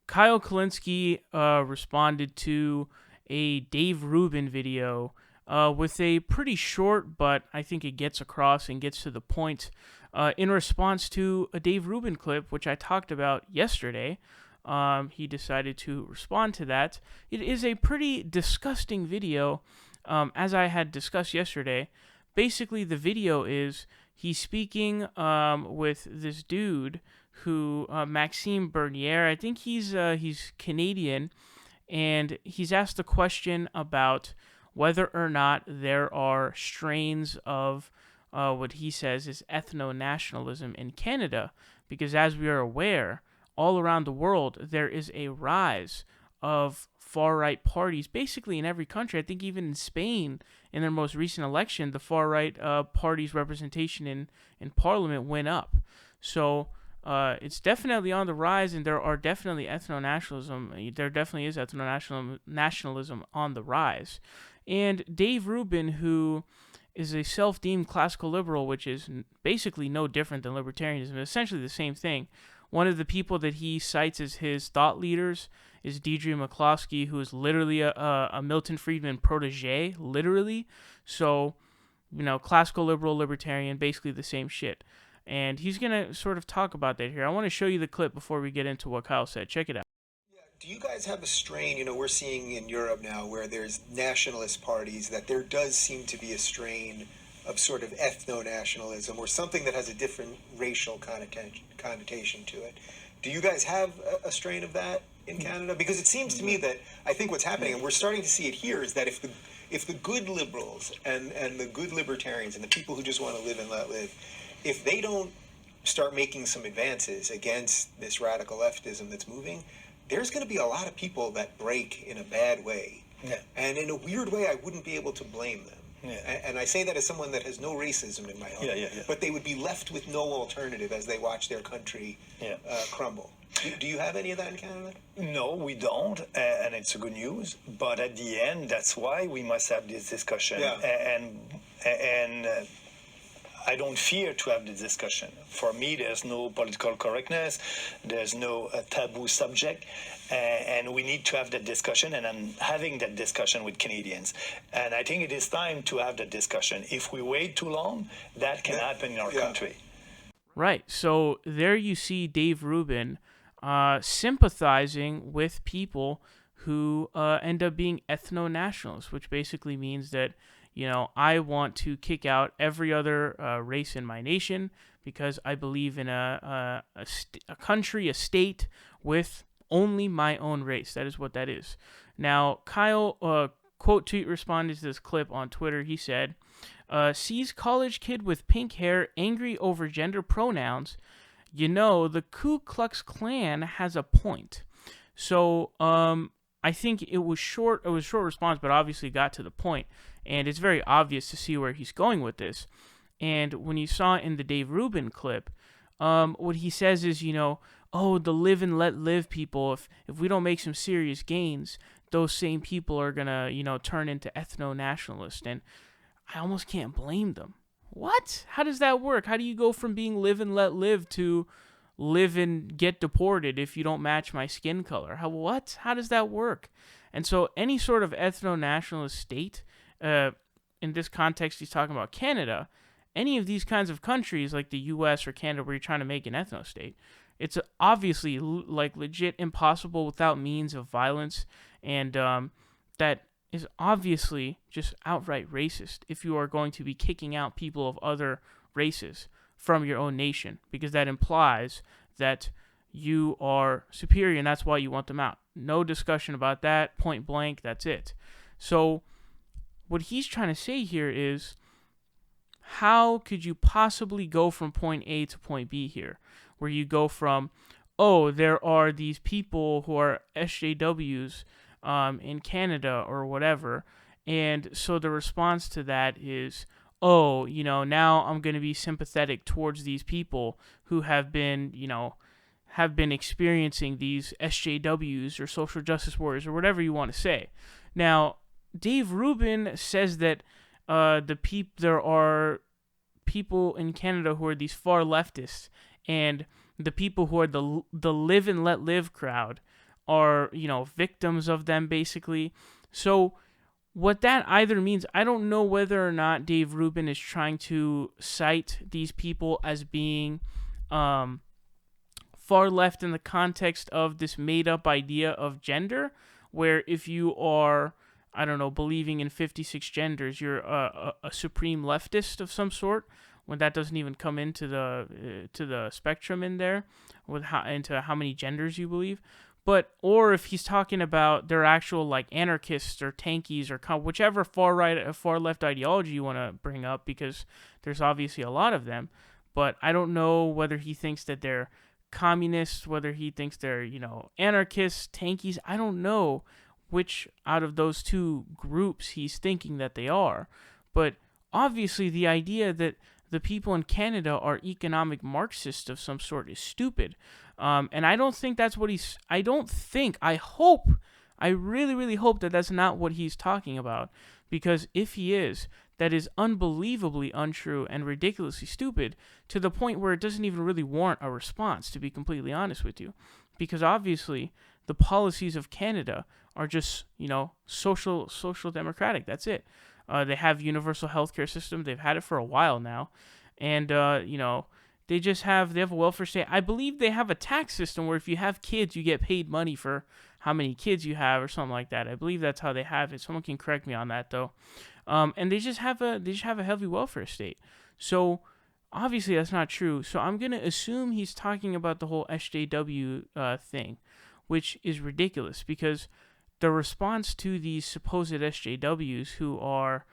Kyle Kulinski responded to a Dave Rubin video with a pretty short, but I think it gets across and gets to the point in response to a Dave Rubin clip, which I talked about yesterday. He decided to respond to that. It is a pretty disgusting video, as I had discussed yesterday. Basically, the video is he's speaking with this dude who Maxime Bernier. I think he's Canadian, and he's asked a question about whether or not there are strains of what he says is ethno-nationalism in Canada, because as we are aware, all around the world there is a rise of far-right parties, basically in every country. I think even in Spain, in their most recent election, the far-right party's representation in parliament went up. So it's definitely on the rise, and there are definitely ethno-nationalism. There definitely is ethno-nationalism on the rise. And Dave Rubin, who is a self-deemed classical liberal, which is basically no different than libertarianism, essentially the same thing. One of the people that he cites as his thought leaders is Deidre McCloskey, who is literally a Milton Friedman protege, literally. So, classical liberal, libertarian, basically the same shit. And he's going to sort of talk about that here. I want to show you the clip before we get into what Kyle said. Check it out. Do you guys have a strain, we're seeing in Europe now where there's nationalist parties, that there does seem to be a strain of sort of ethno-nationalism or something that has a different racial connotation to it. Do you guys have a strain of that in Canada? Because it seems to me that I think what's happening, and we're starting to see it here, is that if the good liberals and the good libertarians and the people who just want to live and let live, if they don't start making some advances against this radical leftism that's moving, there's going to be a lot of people that break in a bad way. Yeah. And in a weird way, I wouldn't be able to blame them. Yeah. And I say that as someone that has no racism in my own. Yeah. But they would be left with no alternative as they watch their country crumble. Do you have any of that in Canada? No, we don't, and it's good news. But at the end, that's why we must have this discussion. Yeah. And I don't fear to have this discussion. For me, there's no political correctness. There's no taboo subject. And we need to have that discussion, and I'm having that discussion with Canadians. And I think it is time to have that discussion. If we wait too long, that can happen in our country. Right. So there you see Dave Rubin sympathizing with people who end up being ethno-nationalists, which basically means that, I want to kick out every other race in my nation because I believe in a country, a state with only my own race. That is what that is. Now, Kyle, quote tweet responded to this clip on Twitter. He said, sees college kid with pink hair angry over gender pronouns. The Ku Klux Klan has a point. So, I think it was short response, but obviously got to the point. And it's very obvious to see where he's going with this. And when you saw in the Dave Rubin clip, what he says is, the live and let live people, if we don't make some serious gains, those same people are going to, turn into ethno-nationalists. And I almost can't blame them. What? How does that work? How do you go from being live and let live to live and get deported if you don't match my skin color? How does that work? And so any sort of ethno-nationalist state, in this context he's talking about Canada, any of these kinds of countries like the US or Canada where you're trying to make an ethno-state, it's obviously legit impossible without means of violence, and that is obviously just outright racist if you are going to be kicking out people of other races from your own nation, because that implies that you are superior and that's why you want them out. No discussion about that, point blank, that's it. So what he's trying to say here is, how could you possibly go from point A to point B here, where you go from, there are these people who are SJWs in Canada or whatever, and so the response to that is, now I'm going to be sympathetic towards these people who have been experiencing these SJWs or social justice warriors or whatever you want to say. Now, Dave Rubin says that there are people in Canada who are these far leftists, and the people who are the live and let live crowd are, victims of them, basically. So what that either means, I don't know whether or not Dave Rubin is trying to cite these people as being far left in the context of this made-up idea of gender, where if you are, I don't know, believing in 56 genders, you're a supreme leftist of some sort, when that doesn't even come into the spectrum in there, into how many genders you believe. But, or if he's talking about their actual, like, anarchists or tankies or whichever far left ideology you want to bring up, because there's obviously a lot of them. But I don't know whether he thinks that they're communists, whether he thinks they're, anarchists, tankies. I don't know which out of those two groups he's thinking that they are. But obviously the idea that the people in Canada are economic Marxists of some sort is stupid. And I don't think that's what I really, really hope that that's not what he's talking about. Because if he is, that is unbelievably untrue and ridiculously stupid, to the point where it doesn't even really warrant a response, to be completely honest with you. Because obviously the policies of Canada are just, social democratic. That's it. They have universal healthcare system. They've had it for a while now. And, they have a welfare state. I believe they have a tax system where if you have kids, you get paid money for how many kids you have or something like that. I believe that's how they have it. Someone can correct me on that, though. And they just have a heavy welfare state. So obviously that's not true. So I'm going to assume he's talking about the whole SJW thing, which is ridiculous, because the response to these supposed SJWs who are,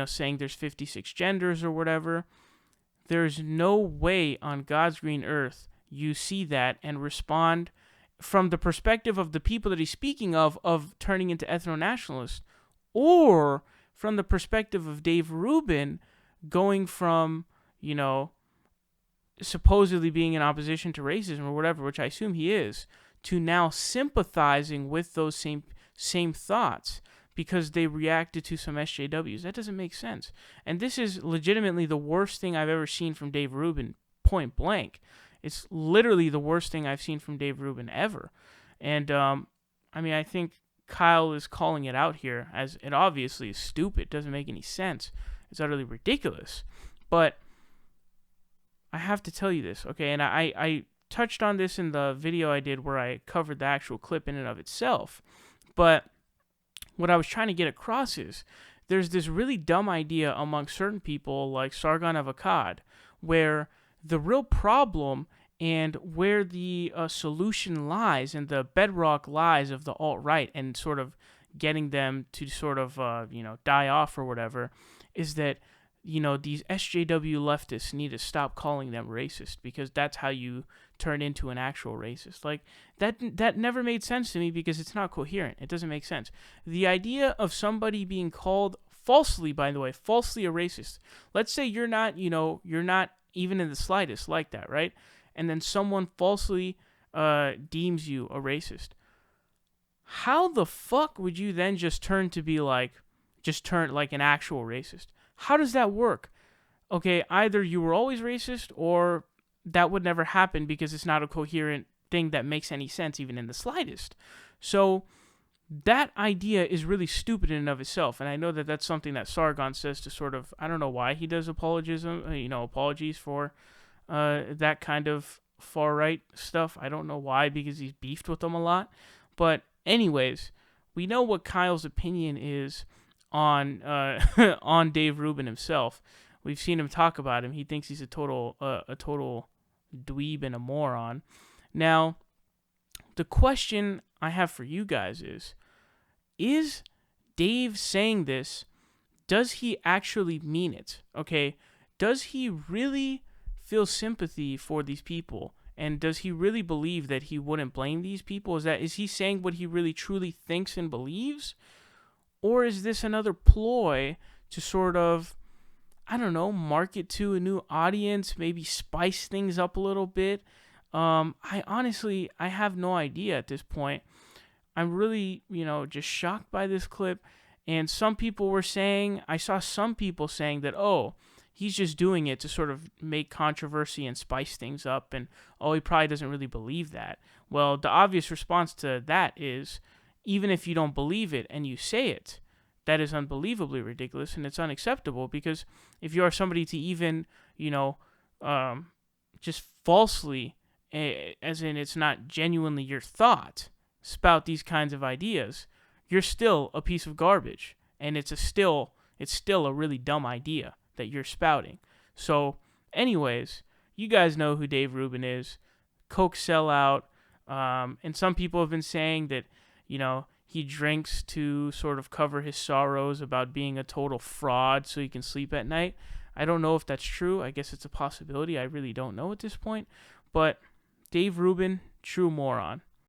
saying there's 56 genders or whatever, there's no way on God's green earth you see that and respond from the perspective of the people that he's speaking of turning into ethno-nationalists, or from the perspective of Dave Rubin going from, supposedly being in opposition to racism or whatever, which I assume he is, to now sympathizing with those same thoughts because they reacted to some SJWs. That doesn't make sense. And this is legitimately the worst thing I've ever seen from Dave Rubin, point blank. It's literally the worst thing I've seen from Dave Rubin ever. And, I think Kyle is calling it out here, as it obviously is stupid. It doesn't make any sense. It's utterly ridiculous. But I have to tell you this, okay? And I touched on this in the video I did where I covered the actual clip in and of itself. But what I was trying to get across is there's this really dumb idea among certain people like Sargon of Akkad, where the real problem and where the solution lies and the bedrock lies of the alt-right and sort of getting them to sort of, die off or whatever, is that, these SJW leftists need to stop calling them racist, because that's how you turn into an actual racist. Like, that never made sense to me, because it's not coherent. It doesn't make sense. The idea of somebody being called falsely, by the way, falsely a racist. Let's say you're not even in the slightest like that, right? And then someone falsely deems you a racist. How the fuck would you then just turn like an actual racist? How does that work? Okay, either you were always racist, or that would never happen because it's not a coherent thing that makes any sense even in the slightest. So that idea is really stupid in and of itself, and I know that that's something that Sargon says to sort of, I don't know why he does apologies for that kind of far-right stuff. I don't know why, because he's beefed with them a lot. But anyways, we know what Kyle's opinion is on on Dave Rubin himself. We've seen him talk about him. He thinks he's a total dweeb and a moron. Now, the question I have for you guys is Dave saying this, does he actually mean it? Okay, does he really feel sympathy for these people? And does he really believe that he wouldn't blame these people? Is he saying what he really truly thinks and believes? Or is this another ploy to sort of, I don't know, market to a new audience, maybe spice things up a little bit? I have no idea at this point. I'm really, just shocked by this clip. And some people were saying, I saw some people saying that, he's just doing it to sort of make controversy and spice things up, and he probably doesn't really believe that. Well, the obvious response to that is, even if you don't believe it and you say it, that is unbelievably ridiculous and it's unacceptable, because if you are somebody to even, just falsely, as in it's not genuinely your thought, spout these kinds of ideas, you're still a piece of garbage, and it's still a really dumb idea that you're spouting. So, anyways, you guys know who Dave Rubin is, Coke sellout, and some people have been saying that, he drinks to sort of cover his sorrows about being a total fraud so he can sleep at night. I don't know if that's true. I guess it's a possibility. I really don't know at this point. But Dave Rubin, true moron.